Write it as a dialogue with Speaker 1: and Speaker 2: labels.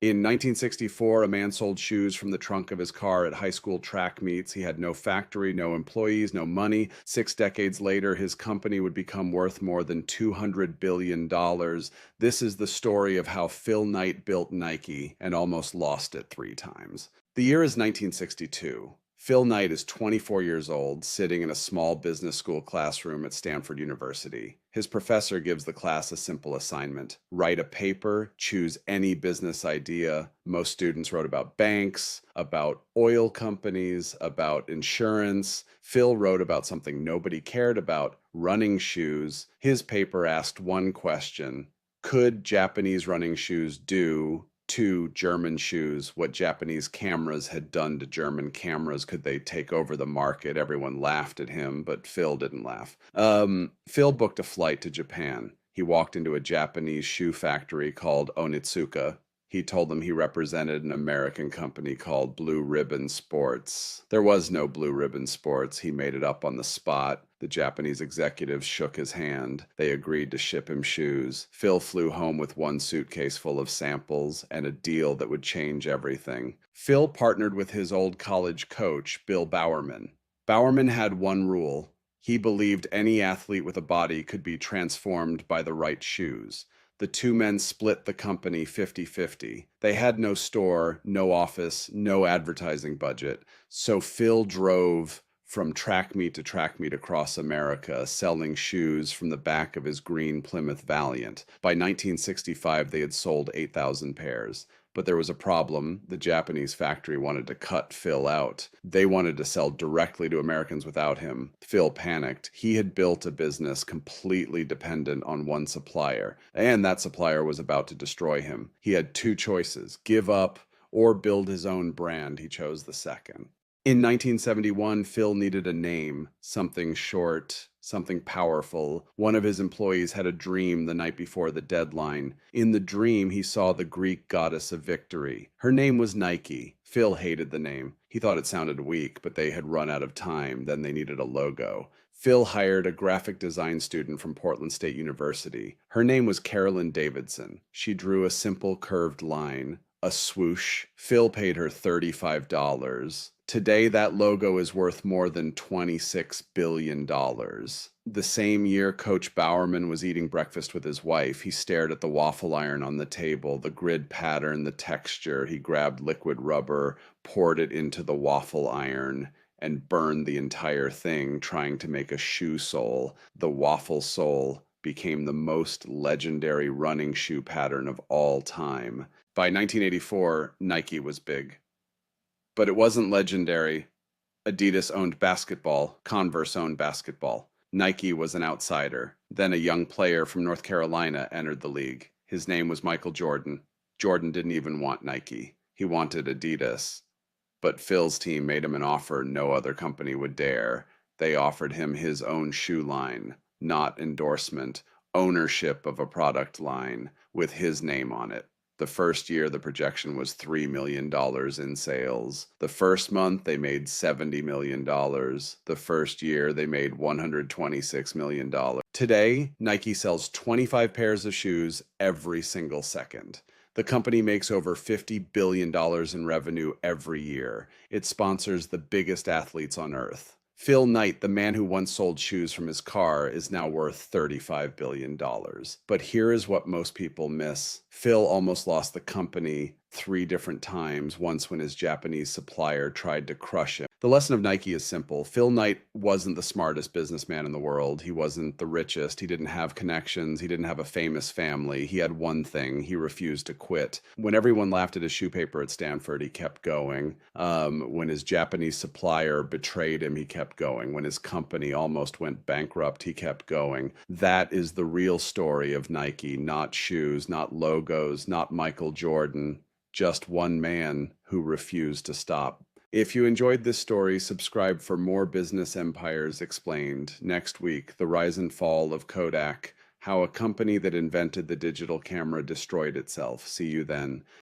Speaker 1: In 1964, a man sold shoes from the trunk of his car at high school track meets. He had no factory, no employees, no money. 6 decades later, his company would become worth more than $200 billion. This is the story of how Phil Knight built Nike and almost lost it 3 times. The year is 1962. Phil Knight is 24 years old, sitting in a small business school classroom at Stanford University. His professor gives the class a simple assignment: write a paper, choose any business idea. Most students wrote about banks, about oil companies, about insurance. Phil wrote about something nobody cared about: running shoes. His paper asked one question: could Japanese running shoes do to German shoes what Japanese cameras had done to German cameras? Could they take over the market? Everyone laughed at him, but Phil didn't laugh. Phil booked a flight to Japan. He walked into a Japanese shoe factory called Onitsuka. He told them he represented an American company called Blue Ribbon Sports. There was no Blue Ribbon Sports. He made it up on the spot. The Japanese executives shook his hand. They agreed to ship him shoes. Phil flew home with one suitcase full of samples and a deal that would change everything. Phil partnered with his old college coach, Bill Bowerman. Bowerman had one rule. He believed any athlete with a body could be transformed by the right shoes. The two men split the company 50-50. They had no store, no office, no advertising budget. So Phil drove from track meet to track meet across America, selling shoes from the back of his green Plymouth Valiant. By 1965, they had sold 8,000 pairs. But there was a problem. The Japanese factory wanted to cut Phil out. They wanted to sell directly to Americans without him. Phil panicked. He had built a business completely dependent on one supplier, and that supplier was about to destroy him. He had two choices: give up or build his own brand. He chose the second. In 1971, Phil needed a name, something short, something powerful. One of his employees had a dream the night before the deadline. In the dream, he saw the Greek goddess of victory. Her name was Nike. Phil hated the name. He thought it sounded weak, but they had run out of time. Then they needed a logo. Phil hired a graphic design student from Portland State University. Her name was Carolyn Davidson. She drew a simple curved line, a swoosh. Phil paid her $35. Today, that logo is worth more than $26 billion. The same year Coach Bowerman was eating breakfast with his wife, he stared at the waffle iron on the table, the grid pattern, the texture. He grabbed liquid rubber, poured it into the waffle iron, and burned the entire thing, trying to make a shoe sole. The waffle sole became the most legendary running shoe pattern of all time. By 1984, Nike was big. But it wasn't legendary. Adidas owned basketball, Converse owned basketball. Nike was an outsider. Then a young player from North Carolina entered the league. His name was Michael Jordan. Jordan didn't even want Nike. He wanted Adidas. But Phil's team made him an offer no other company would dare. They offered him his own shoe line, not endorsement, ownership of a product line with his name on it. The first year, the projection was $3 million in sales. The first month, they made $70 million. The first year, they made $126 million. Today, Nike sells 25 pairs of shoes every single second. The company makes over $50 billion in revenue every year. It sponsors the biggest athletes on earth. Phil Knight, the man who once sold shoes from his car, is now worth $35 billion. But here is what most people miss. Phil almost lost the company 3 different times, once when his Japanese supplier tried to crush him. The lesson of Nike is simple. Phil Knight wasn't the smartest businessman in the world. He wasn't the richest. He didn't have connections. He didn't have a famous family. He had one thing. He refused to quit. When everyone laughed at his shoe paper at Stanford, he kept going. When his Japanese supplier betrayed him, he kept going. When his company almost went bankrupt, he kept going. That is the real story of Nike, not shoes, not logos, not Michael Jordan. Just one man who refused to stop. If you enjoyed this story, subscribe for more business empires explained. Next week, the rise and fall of Kodak, how a company that invented the digital camera destroyed itself. See you then.